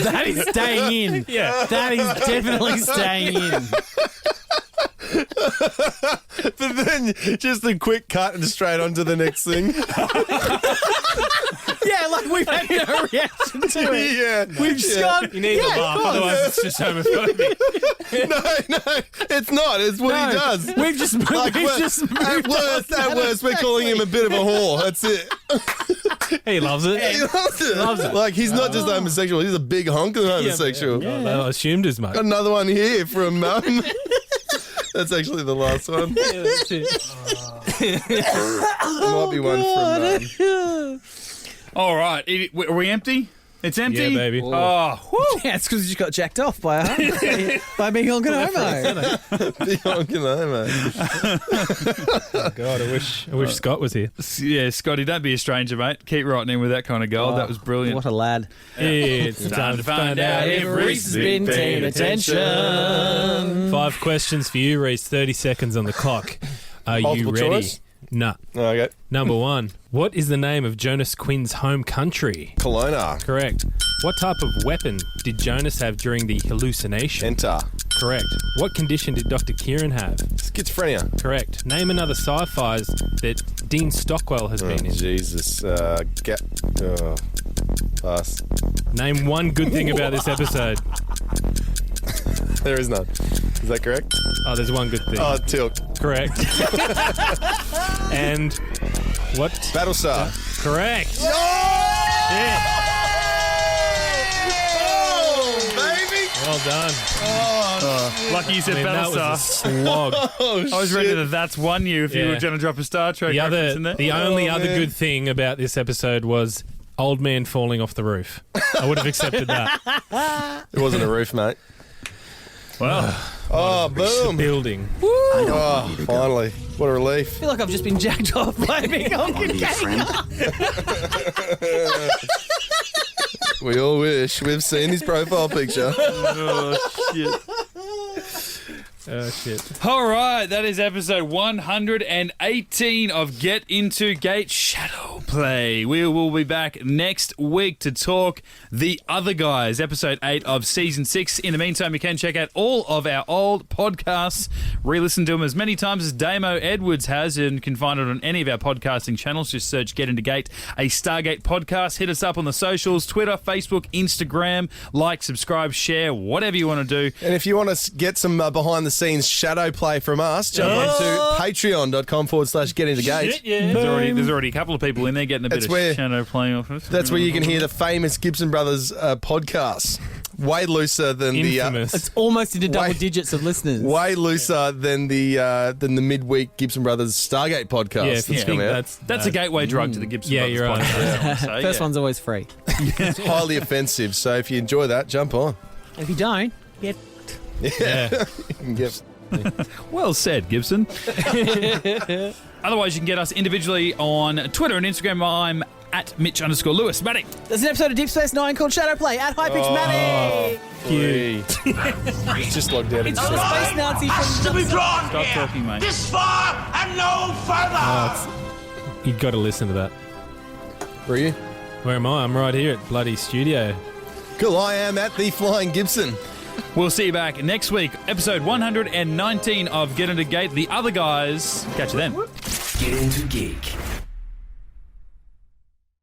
That is staying in. Yeah. That is definitely staying in. But then just a quick cut and straight on to the next thing. Yeah, like we've had no reaction to it. Yeah. We've just gone. You need to laugh, otherwise it's just homophobic. No, it's not. It's what he does. We've just moved. Like, We've just moved at worst, we're calling him a bit of a whore. That's it. He loves it. He loves it. Like, he's not just homosexual, he's a big honking homosexual. I assumed as much. Got another one here from that's actually the last one. Yeah, that's it. There might be one from All right. Are we empty? It's empty? Yeah, baby. Oh, whew. Yeah, it's because you just got jacked off by a by being honking homo. big honking homo. God, I wish Scott was here. Yeah, Scotty, don't be a stranger, mate. Keep writing in with that kind of gold. That was brilliant. What a lad. It's time to find out if Rhys has been paying attention. 5 questions for you, Rhys. 30 seconds on the clock. Are Multiple you ready? choice? No. Okay. Number 1. What is the name of Jonas Quinn's home country? Kelowna. Correct. What type of weapon did Jonas have during the hallucination? Enter. Correct. What condition did Dr. Kieran have? Schizophrenia. Correct. Name another sci-fis that Dean Stockwell has been in. Jesus. Pass. Name one good thing about this episode. There is none. Is that correct? Oh, there's one good thing. Oh, Tilt. Correct. And what? Battlestar. Correct. Yeah. Oh, baby. Well done. Lucky you said That was a Battlestar. slog. Oh, I was ready to that's one you if you Yeah. were going to drop a Star Trek The reference in there. only Oh, other man. good thing about this episode was old man falling off the roof. I would have accepted that. It wasn't a roof, mate. Well, Oh, The boom. building. Oh, finally. What a relief. I feel like I've just been jacked off by a big honking gang. We all wish we've seen his profile picture. oh, shit. Oh shit. All right, that is episode 118 of Get Into Gate Shadow Play. We will be back next week to talk The Other Guys, episode 8 of season 6. In the meantime, you can check out all of our old podcasts, re-listen to them as many times as Damo Edwards has, and you can find it on any of our podcasting channels. Just search Get Into Gate, a Stargate podcast. Hit us up on the socials, Twitter, Facebook, Instagram. Like, subscribe, share, whatever you want to do. And if you want to get some behind the scenes shadow play from us, jump onto patreon.com/getintogate. Yeah. There's already a couple of people in there getting a bit That's of where- shadow playing off us. That's where you can hear the famous Gibson Brothers podcast. Way looser than Infamous. It's almost into double Wait. digits of listeners. way looser than the midweek Gibson Brothers Stargate podcast Yeah, if you that's think come out. That's a gateway drug to the Gibson Yeah, Brothers you're right. podcast. So, First yeah. one's always free. It's highly offensive. So if you enjoy that, jump on. If you don't, get Yeah. You can get- Well said, Gibson. Otherwise, you can get us individually on Twitter and Instagram. I'm at Mitch_Lewis. Matty. There's an episode of Deep Space Nine called Shadow Play at High Pitch Matty. Free. It's just logged out. It's the space Nazi from Stop talking, mate. This far and no further. You've got to listen to that. Were you? Where am I? I'm right here at bloody studio. Cool. I am at the Flying Gibson. We'll see you back next week, episode 119 of Get Into Gate. The Other Guys. Catch you then. Get into geek.